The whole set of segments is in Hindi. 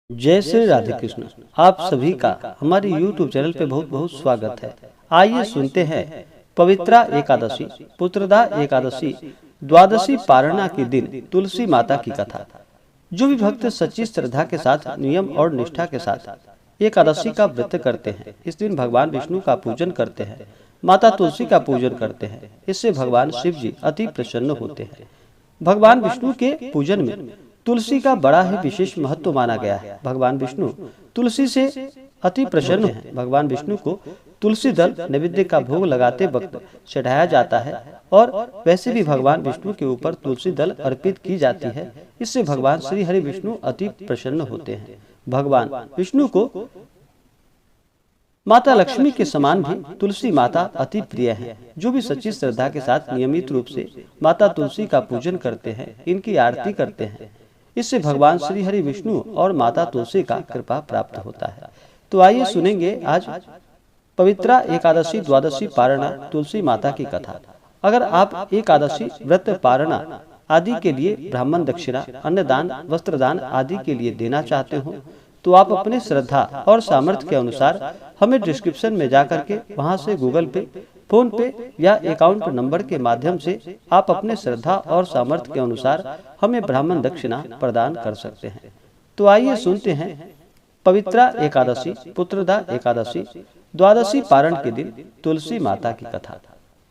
जय श्री राधे कृष्ण। आप सभी का हमारे YouTube चैनल पे बहुत बहुत स्वागत है। आइए सुनते हैं पवित्रा एकादशी, पुत्रदा एकादशी, द्वादशी पारणा के दिन तुलसी माता की कथा। जो भी भक्त सच्ची श्रद्धा के साथ, नियम और निष्ठा के साथ एकादशी का व्रत करते हैं, इस दिन भगवान विष्णु का पूजन करते हैं, माता तुलसी का पूजन करते हैं। इससे भगवान शिव जी अति प्रसन्न होते हैं। भगवान विष्णु के पूजन में तुलसी का बड़ा ही विशेष महत्व माना गया है। भगवान विष्णु तुलसी से अति प्रसन्न हैं। भगवान विष्णु को तुलसी दल नैवेद्य का भोग लगाते वक्त चढ़ाया जाता है और वैसे भी भगवान विष्णु के ऊपर तुलसी दल अर्पित की जाती है। इससे भगवान श्री हरि विष्णु अति प्रसन्न होते हैं। भगवान विष्णु को माता लक्ष्मी के समान भी तुलसी माता अति प्रिय है। जो भी सच्ची श्रद्धा के साथ नियमित रूप से माता तुलसी का पूजन करते हैं, इनकी आरती करते हैं, इससे भगवान श्री हरि विष्णु और माता तुलसी का कृपा प्राप्त होता है। तो आइए सुनेंगे आज पवित्रा एकादशी, द्वादशी पारणा, तुलसी माता की कथा। अगर आप एकादशी व्रत, पारणा आदि के लिए ब्राह्मण दक्षिणा, अन्नदान, वस्त्रदान आदि के लिए देना चाहते हो तो आप अपने श्रद्धा और सामर्थ्य के अनुसार हमें डिस्क्रिप्शन में जाकर के वहां से गूगल पे, फोन पे या अकाउंट नंबर के माध्यम से आप अपने श्रद्धा और सामर्थ्य के अनुसार हमें ब्राह्मण दक्षिणा प्रदान कर सकते हैं। तो आइए सुनते हैं पवित्रा एकादशी, पुत्रदा एकादशी, द्वादशी पारण के दिन तुलसी माता की कथा।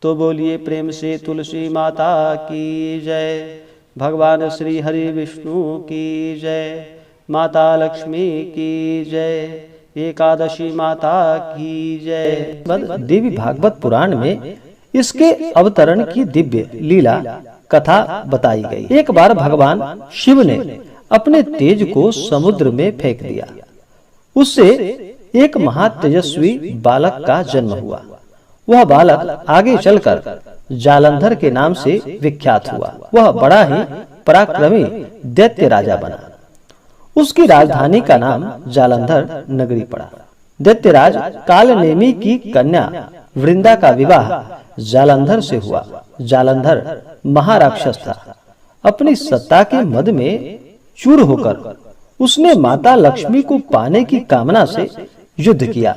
तो बोलिए प्रेम से तुलसी माता की जय। भगवान श्री हरि विष्णु की जय। माता लक्ष्मी की जय। एकादशी माता की जय। देवी भागवत पुराण में इसके अवतरण की दिव्य लीला कथा बताई गई। एक बार भगवान शिव ने अपने तेज को समुद्र में फेंक दिया। उससे एक महातेजस्वी बालक का जन्म हुआ। वह बालक आगे चलकर जालंधर के नाम से विख्यात हुआ। वह बड़ा ही पराक्रमी दैत्य राजा बना। उसकी राजधानी का नाम जालंधर नगरी पड़ा। दैत्यराज कालनेमी की कन्या वृंदा का विवाह जालंधर से हुआ। जालंधर महाराक्षस था। अपनी सत्ता के मद में चूर होकर उसने माता लक्ष्मी को पाने की कामना से युद्ध किया,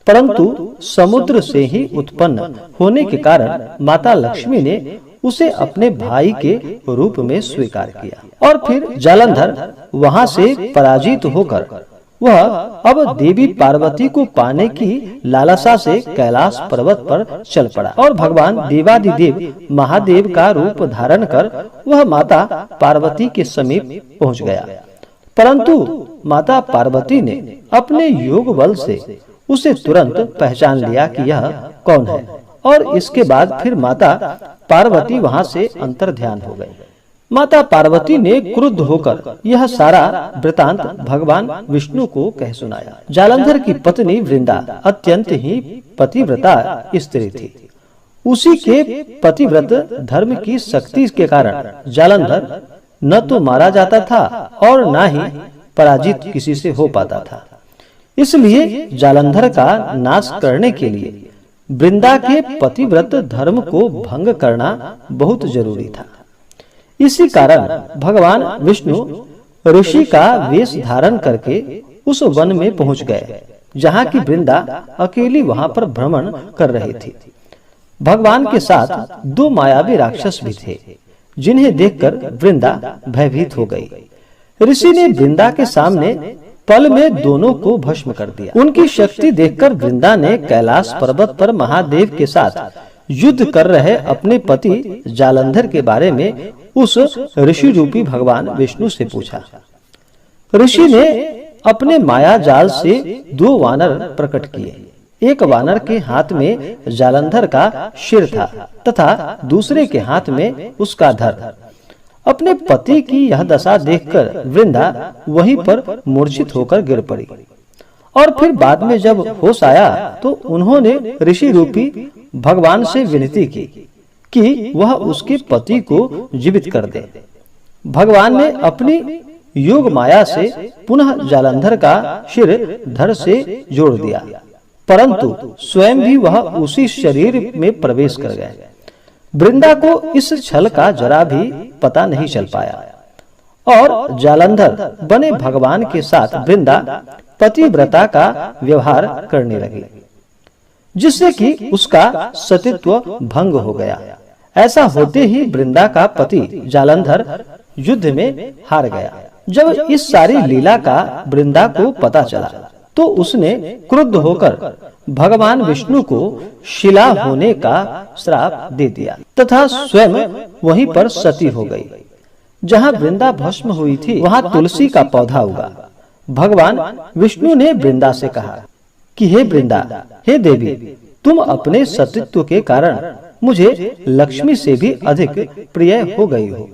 परंतु समुद्र से ही उत्पन्न होने के कारण माता लक्ष्मी ने उसे अपने भाई के रूप में स्वीकार किया और फिर जालंधर वहां से पराजित होकर वह अब देवी पार्वती को पाने की लालसा से कैलाश पर्वत पर चल पड़ा और भगवान देवादिदेव महादेव का रूप धारण कर वह माता पार्वती के समीप पहुंच गया। परंतु माता पार्वती ने अपने योग बल से उसे तुरंत पहचान लिया कि यह कौन है और इसके बाद फिर माता पार्वती वहां से अंतर्ध्यान हो गई। माता पार्वती ने क्रुद्ध होकर यह सारा वृतांत भगवान विष्णु को कह सुनाया। जालंधर की पत्नी वृंदा अत्यंत ही पतिव्रता स्त्री थी। उसी के पतिव्रत धर्म की शक्ति के कारण जालंधर न तो मारा जाता था और न ही पराजित किसी से हो पाता था। इसलिए जालंधर का नाश करने के लिए वृंदा के पतिव्रत धर्म को भंग करना बहुत जरूरी था। इसी कारण भगवान विष्णु ऋषि का वेश धारण करके उस वन में पहुंच गए, जहाँ की वृंदा अकेली वहां पर भ्रमण कर रही थी। भगवान के साथ दो मायावी राक्षस भी थे, जिन्हें देखकर वृंदा भयभीत हो गई। ऋषि ने वृंदा के सामने पल में दोनों को भस्म कर दिया। उनकी शक्ति देखकर वृंदा ने कैलाश पर्वत पर महादेव के साथ युद्ध कर रहे अपने पति जालंधर के बारे में उस ऋषि रूपी भगवान विष्णु से पूछा। ऋषि ने अपने माया जाल से दो वानर प्रकट किए। एक वानर के हाथ में जालंधर का सिर था तथा दूसरे के हाथ में उसका धड़। अपने पति की यह दशा देखकर वृंदा वहीं पर मूर्छित होकर गिर पड़ी और फिर बाद में जब होश आया तो उन्होंने ऋषि रूपी भगवान से विनती की कि वह उसके पति को जीवित कर दे। भगवान ने अपनी योग माया से पुनः जालंधर का सिर धड़ से जोड़ दिया, परंतु स्वयं भी वह उसी शरीर में प्रवेश कर गए। वृंदा को इस छल का जरा भी पता नहीं चल पाया और जालंधर बने भगवान के साथ वृंदा पतिव्रता का व्यवहार करने लगी, जिससे कि उसका सतीत्व भंग हो गया। ऐसा होते ही वृंदा का पति जालंधर युद्ध में हार गया। जब इस सारी लीला का वृंदा को पता चला तो उसने क्रुद्ध होकर भगवान विष्णु को शिला होने का श्राप दे दिया तथा स्वयं वहीं पर सती हो गई। जहाँ वृंदा भस्म हुई थी वहाँ तुलसी का पौधा उगा। भगवान विष्णु ने वृंदा से कहा कि हे वृंदा, हे देवी, तुम अपने सतीत्व के कारण मुझे लक्ष्मी से भी अधिक प्रिय हो गई हो।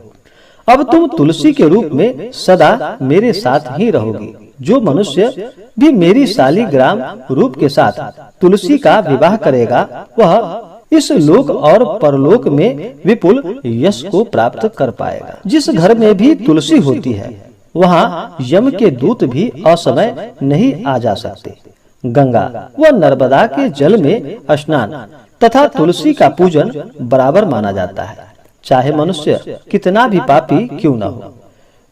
अब तुम तुलसी के रूप में सदा मेरे साथ ही रहोगी। जो मनुष्य भी मेरी शालिग्राम रूप के साथ तुलसी का विवाह करेगा वह इस लोक और परलोक में विपुल यश को प्राप्त कर पाएगा। जिस घर में भी तुलसी होती है वहाँ यम के दूत भी असमय नहीं आ जा सकते। गंगा व नर्मदा के जल में स्नान तथा तुलसी का पूजन बराबर माना जाता है, चाहे मनुष्य कितना भी पापी क्यों न हो।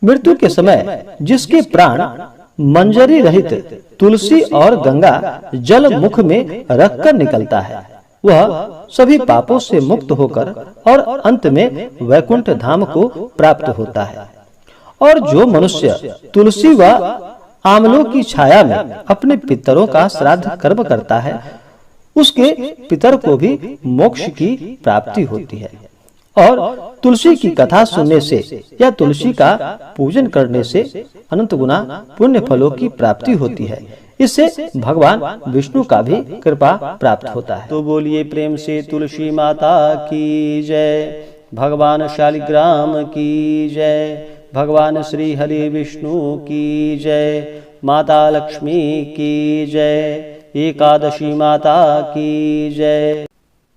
मृत्यु के समय जिसके प्राण मंजरी रहित तुलसी और गंगा जल मुख में रखकर निकलता है वह सभी पापों से मुक्त होकर और अंत में वैकुंठ धाम को प्राप्त होता है। और जो मनुष्य तुलसी व आमलों की छाया में अपने पितरों का श्राद्ध कर्म करता है उसके पितर को भी मोक्ष की प्राप्ति होती है। और तुलसी की कथा सुनने से या तुलसी का पूजन करने से अनंत गुना पुण्य फलों की प्राप्ति होती है। इससे भगवान विष्णु का भी कृपा प्राप्त होता है। तो बोलिए प्रेम से तुलसी माता की जय, भगवान शालिग्राम की जय, भगवान श्री हरि विष्णु की जय, माता लक्ष्मी की जय, एकादशी माता की जय।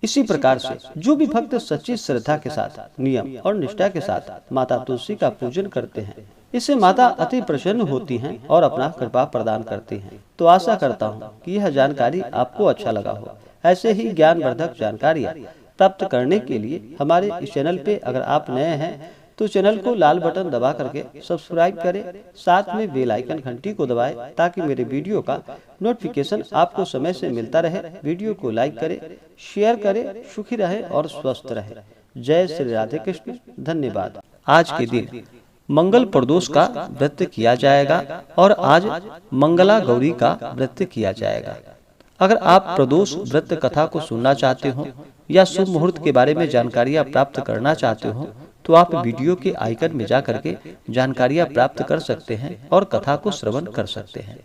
इसी प्रकार से जो भी भक्त सच्ची श्रद्धा के साथ, नियम और निष्ठा के साथ माता तुलसी का पूजन करते हैं, इससे माता अति प्रसन्न होती हैं और अपना कृपा प्रदान करती हैं। तो आशा करता हूँ कि यह जानकारी आपको अच्छा लगा हो। ऐसे ही ज्ञानवर्धक जानकारियाँ प्राप्त करने के लिए हमारे इस चैनल पे अगर आप नए हैं तो चैनल को लाल बटन दबा करके सब्सक्राइब करें, साथ में बेल आइकन घंटी को दबाएं ताकि मेरे वीडियो का नोटिफिकेशन आपको समय से मिलता रहे। वीडियो को लाइक करें, शेयर करें, सुखी रहे और स्वस्थ रहे। जय श्री राधे कृष्ण। धन्यवाद। आज के दिन मंगल प्रदोष का व्रत किया जाएगा और आज मंगला गौरी का व्रत किया जाएगा। अगर आप प्रदोष व्रत कथा को सुनना चाहते हो या शुभ मुहूर्त के बारे में जानकारियाँ प्राप्त करना चाहते हो तो आप वीडियो के आइकन में जा करके जानकारियाँ प्राप्त कर सकते हैं और कथा को श्रवण कर सकते हैं।